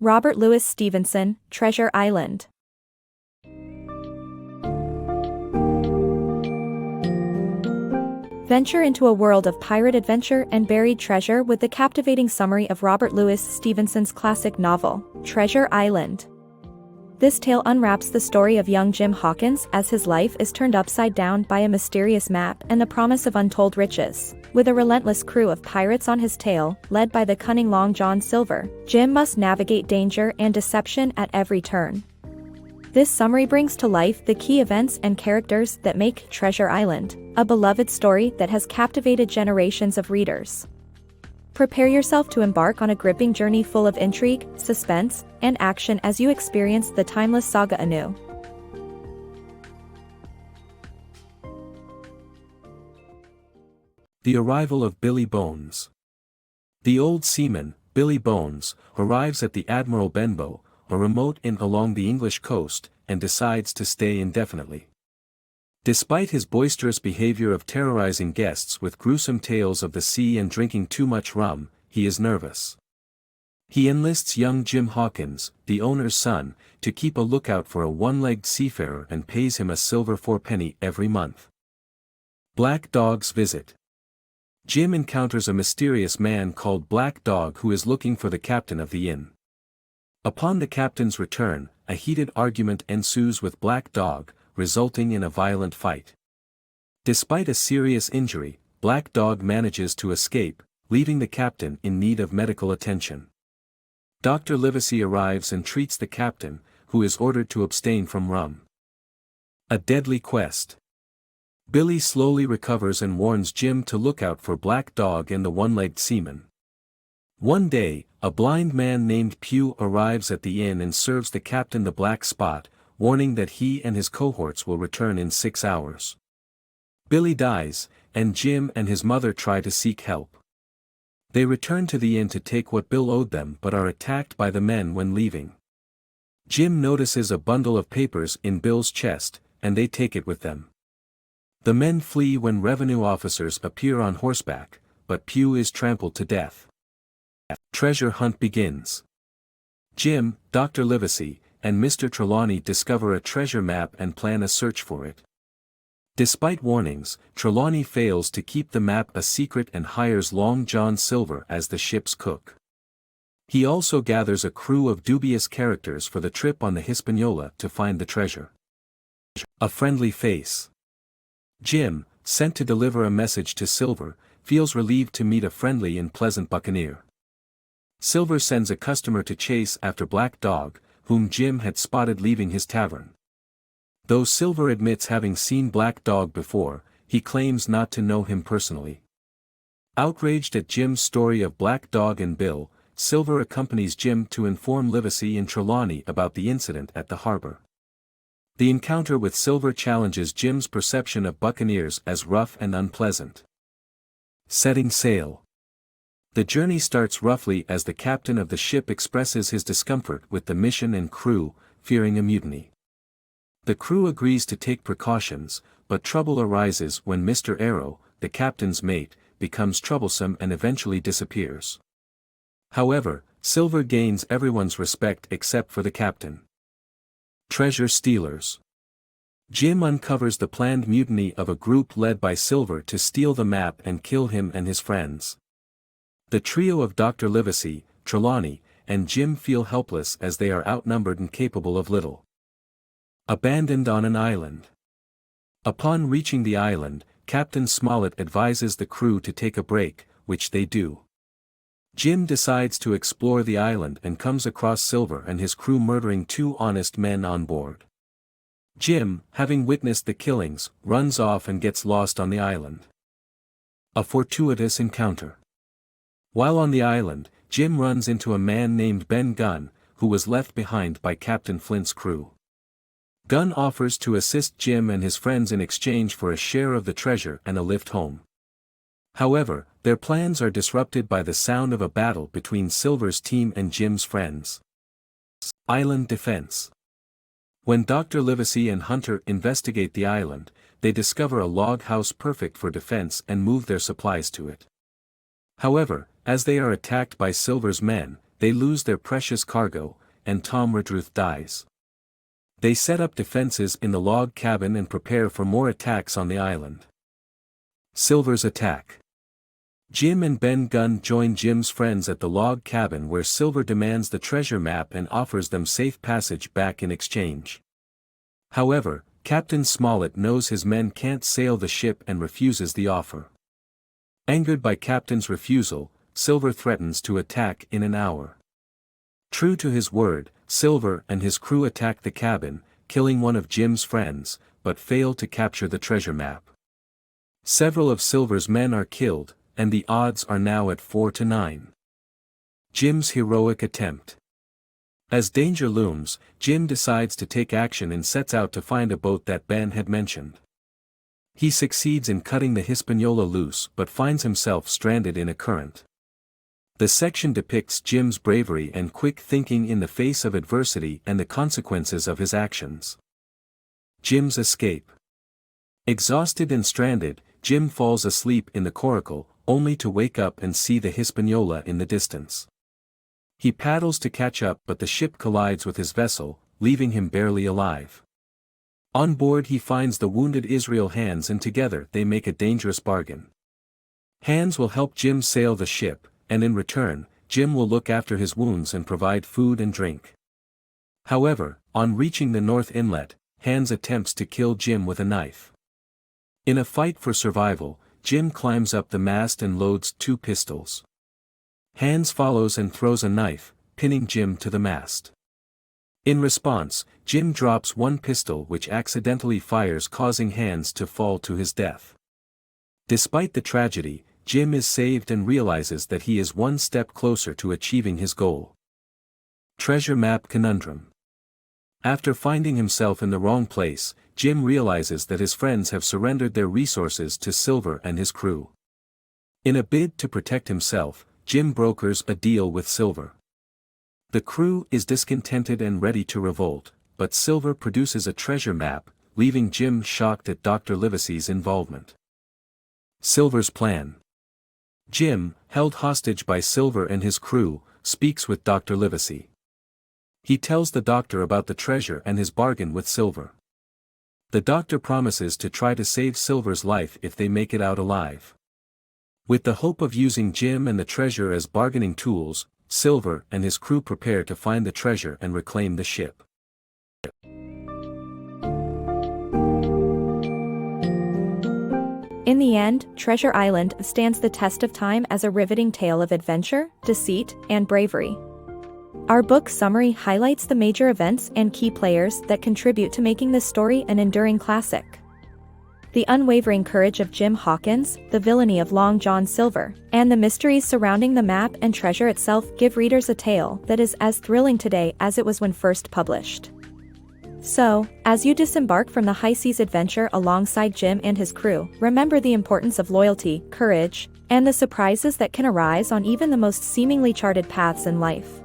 Robert Louis Stevenson, Treasure Island. Venture into a world of pirate adventure and buried treasure with the captivating summary of Robert Louis Stevenson's classic novel, Treasure Island. This tale unwraps the story of young Jim Hawkins as his life is turned upside down by a mysterious map and the promise of untold riches. With a relentless crew of pirates on his tail, led by the cunning Long John Silver, Jim must navigate danger and deception at every turn. This summary brings to life the key events and characters that make Treasure Island a beloved story that has captivated generations of readers. Prepare yourself to embark on a gripping journey full of intrigue, suspense, and action as you experience the timeless saga anew. The arrival of Billy Bones. The old seaman, Billy Bones, arrives at the Admiral Benbow, a remote inn along the English coast, and decides to stay indefinitely. Despite his boisterous behavior of terrorizing guests with gruesome tales of the sea and drinking too much rum, he is nervous. He enlists young Jim Hawkins, the owner's son, to keep a lookout for a one-legged seafarer and pays him a silver fourpenny every month. Black Dog's visit. Jim encounters a mysterious man called Black Dog who is looking for the captain of the inn. Upon the captain's return, a heated argument ensues with Black Dog, resulting in a violent fight. Despite a serious injury, Black Dog manages to escape, leaving the captain in need of medical attention. Dr. Livesey arrives and treats the captain, who is ordered to abstain from rum. A deadly quest. Billy slowly recovers and warns Jim to look out for Black Dog and the one-legged seaman. One day, a blind man named Pew arrives at the inn and serves the captain the black spot, warning that he and his cohorts will return in 6 hours. Billy dies, and Jim and his mother try to seek help. They return to the inn to take what Bill owed them but are attacked by the men when leaving. Jim notices a bundle of papers in Bill's chest, and they take it with them. The men flee when revenue officers appear on horseback, but Pew is trampled to death. Treasure hunt begins. Jim, Dr. Livesey, and Mr. Trelawney discover a treasure map and plan a search for it. Despite warnings, Trelawney fails to keep the map a secret and hires Long John Silver as the ship's cook. He also gathers a crew of dubious characters for the trip on the Hispaniola to find the treasure. A friendly face. Jim, sent to deliver a message to Silver, feels relieved to meet a friendly and pleasant buccaneer. Silver sends a customer to chase after Black Dog, whom Jim had spotted leaving his tavern. Though Silver admits having seen Black Dog before, he claims not to know him personally. Outraged at Jim's story of Black Dog and Bill, Silver accompanies Jim to inform Livesey and Trelawney about the incident at the harbor. The encounter with Silver challenges Jim's perception of buccaneers as rough and unpleasant. Setting sail. The journey starts roughly as the captain of the ship expresses his discomfort with the mission and crew, fearing a mutiny. The crew agrees to take precautions, but trouble arises when Mr. Arrow, the captain's mate, becomes troublesome and eventually disappears. However, Silver gains everyone's respect except for the captain. Treasure stealers. Jim uncovers the planned mutiny of a group led by Silver to steal the map and kill him and his friends. The trio of Dr. Livesey, Trelawney, and Jim feel helpless as they are outnumbered and capable of little. Abandoned on an island. Upon reaching the island, Captain Smollett advises the crew to take a break, which they do. Jim decides to explore the island and comes across Silver and his crew murdering 2 honest men on board. Jim, having witnessed the killings, runs off and gets lost on the island. A fortuitous encounter. While on the island, Jim runs into a man named Ben Gunn, who was left behind by Captain Flint's crew. Gunn offers to assist Jim and his friends in exchange for a share of the treasure and a lift home. However, their plans are disrupted by the sound of a battle between Silver's team and Jim's friends. Island defense. When Dr. Livesey and Hunter investigate the island, they discover a log house perfect for defense and move their supplies to it. However, as they are attacked by Silver's men, they lose their precious cargo, and Tom Redruth dies. They set up defenses in the log cabin and prepare for more attacks on the island. Silver's attack. Jim and Ben Gunn join Jim's friends at the log cabin where Silver demands the treasure map and offers them safe passage back in exchange. However, Captain Smollett knows his men can't sail the ship and refuses the offer. Angered by Captain's refusal, Silver threatens to attack in an hour. True to his word, Silver and his crew attack the cabin, killing one of Jim's friends, but fail to capture the treasure map. Several of Silver's men are killed, and the odds are now at 4-9. Jim's heroic attempt. As danger looms, Jim decides to take action and sets out to find a boat that Ben had mentioned. He succeeds in cutting the Hispaniola loose but finds himself stranded in a current. The section depicts Jim's bravery and quick thinking in the face of adversity and the consequences of his actions. Jim's escape. Exhausted and stranded, Jim falls asleep in the coracle, only to wake up and see the Hispaniola in the distance. He paddles to catch up but the ship collides with his vessel, leaving him barely alive. On board he finds the wounded Israel Hands and together they make a dangerous bargain. Hands will help Jim sail the ship, and in return, Jim will look after his wounds and provide food and drink. However, on reaching the North Inlet, Hands attempts to kill Jim with a knife. In a fight for survival, Jim climbs up the mast and loads 2 pistols. Hands follows and throws a knife, pinning Jim to the mast. In response, Jim drops 1 pistol which accidentally fires, causing Hands to fall to his death. Despite the tragedy, Jim is saved and realizes that he is one step closer to achieving his goal. Treasure Map Conundrum. After finding himself in the wrong place, Jim realizes that his friends have surrendered their resources to Silver and his crew. In a bid to protect himself, Jim brokers a deal with Silver. The crew is discontented and ready to revolt, but Silver produces a treasure map, leaving Jim shocked at Dr. Livesey's involvement. Silver's plan. Jim, held hostage by Silver and his crew, speaks with Dr. Livesey. He tells the doctor about the treasure and his bargain with Silver. The doctor promises to try to save Silver's life if they make it out alive. With the hope of using Jim and the treasure as bargaining tools, Silver and his crew prepare to find the treasure and reclaim the ship. In the end, Treasure Island stands the test of time as a riveting tale of adventure, deceit, and bravery. Our book summary highlights the major events and key players that contribute to making this story an enduring classic. The unwavering courage of Jim Hawkins, the villainy of Long John Silver, and the mysteries surrounding the map and treasure itself give readers a tale that is as thrilling today as it was when first published. So, as you disembark from the high seas adventure alongside Jim and his crew, remember the importance of loyalty, courage, and the surprises that can arise on even the most seemingly charted paths in life.